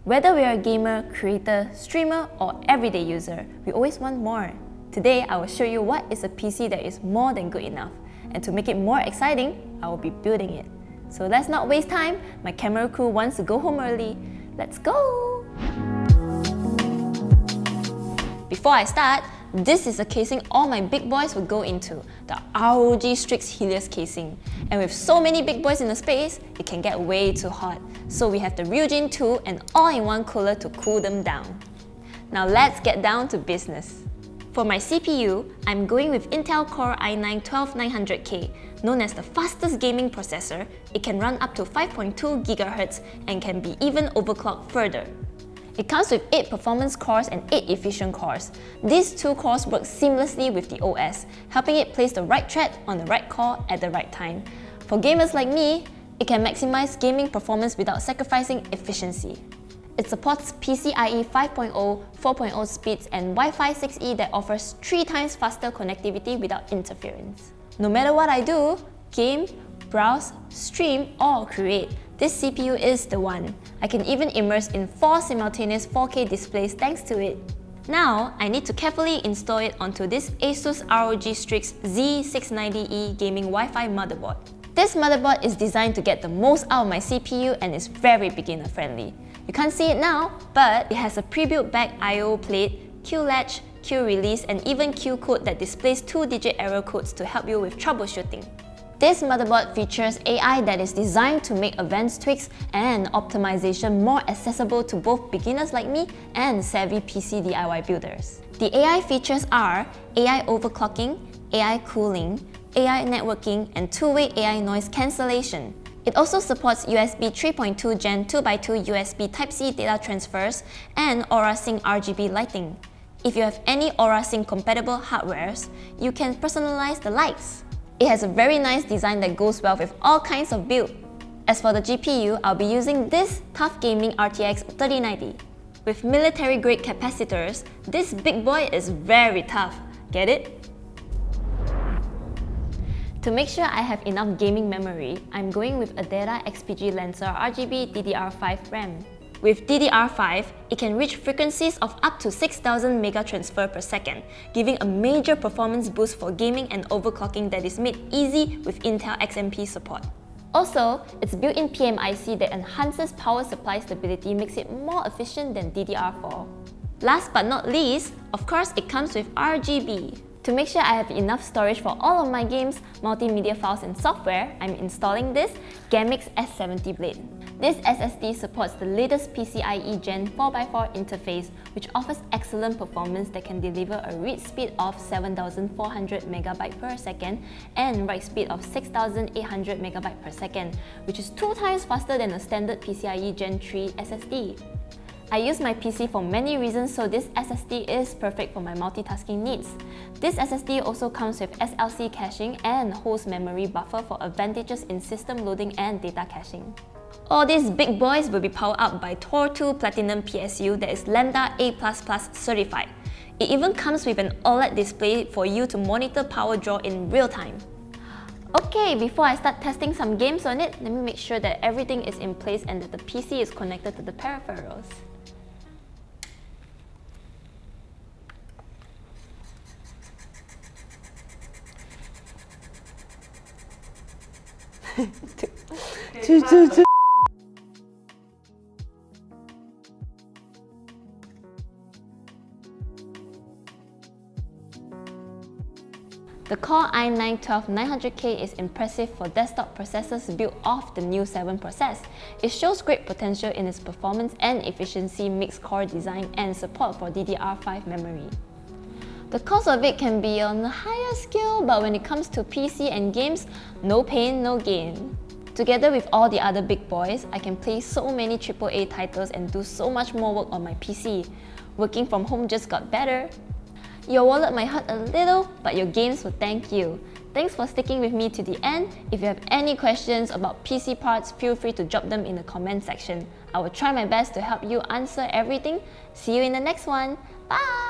Whether we are a gamer, creator, streamer, or everyday user, we always want more. Today, I will show you what is a PC that is more than good enough. And to make it more exciting, I will be building it. So let's not waste time, my camera crew wants to go home early. Let's go! Before I start, this is the casing all my big boys would go into, the ROG Strix Helios casing. And with so many big boys in the space, it can get way too hot. So we have the Ryujin 2 and all-in-one cooler to cool them down. Now let's get down to business. For my CPU, I'm going with Intel Core i9-12900K. Known as the fastest gaming processor, it can run up to 5.2 GHz and can be even overclocked further. It comes with 8 performance cores and 8 efficient cores. These 2 cores work seamlessly with the OS, helping it place the right thread on the right core at the right time. For gamers like me, it can maximize gaming performance without sacrificing efficiency. It supports PCIe 5.0, 4.0 speeds and Wi-Fi 6E that offers 3 times faster connectivity without interference. No matter what I do, game, browse, stream or create, this CPU is the one. I can even immerse in 4 simultaneous 4K displays thanks to it. Now, I need to carefully install it onto this ASUS ROG Strix Z690E gaming Wi-Fi motherboard. This motherboard is designed to get the most out of my CPU and is very beginner friendly. You can't see it now, but it has a pre-built back I/O plate, Q-latch, Q-release and even Q-code that displays 2-digit error codes to help you with troubleshooting. This motherboard features AI that is designed to make advanced tweaks and optimization more accessible to both beginners like me and savvy PC DIY builders. The AI features are AI overclocking, AI cooling, AI networking, and two-way AI noise cancellation. It also supports USB 3.2 Gen 2x2 USB Type-C data transfers and AuraSync RGB lighting. If you have any AuraSync compatible hardwares, you can personalize the lights. It has a very nice design that goes well with all kinds of build. As for the GPU, I'll be using this Tough Gaming RTX 3090. With military-grade capacitors, this big boy is very tough. Get it? To make sure I have enough gaming memory, I'm going with Adera XPG Lancer RGB DDR5 RAM. With DDR5, it can reach frequencies of up to 6,000 mega transfer per second, giving a major performance boost for gaming and overclocking that is made easy with Intel XMP support. Also, its built-in PMIC that enhances power supply stability makes it more efficient than DDR4. Last but not least, of course, it comes with RGB. To make sure I have enough storage for all of my games, multimedia files and software, I'm installing this Gamix S70 blade. This SSD supports the latest PCIe Gen 4x4 interface, which offers excellent performance that can deliver a read speed of 7,400 MB per second and write speed of 6,800 MB per second, which is 2 times faster than a standard PCIe Gen 3 SSD. I use my PC for many reasons, so this SSD is perfect for my multitasking needs. This SSD also comes with SLC caching and holds memory buffer for advantages in system loading and data caching. All these big boys will be powered up by Tor 2 Platinum PSU that is Lambda A++ certified. It even comes with an OLED display for you to monitor power draw in real time. Okay, before I start testing some games on it, let me make sure that everything is in place and that the PC is connected to the peripherals. The Core i9-12900K is impressive for desktop processors built off the new 7 process. It shows great potential in its performance and efficiency mixed core design and support for DDR5 memory. The cost of it can be on a higher scale, but when it comes to PC and games, no pain, no gain. Together with all the other big boys, I can play so many AAA titles and do so much more work on my PC. Working from home just got better. Your wallet might hurt a little, but your games will thank you. Thanks for sticking with me to the end. If you have any questions about PC parts, feel free to drop them in the comment section. I will try my best to help you answer everything. See you in the next one. Bye!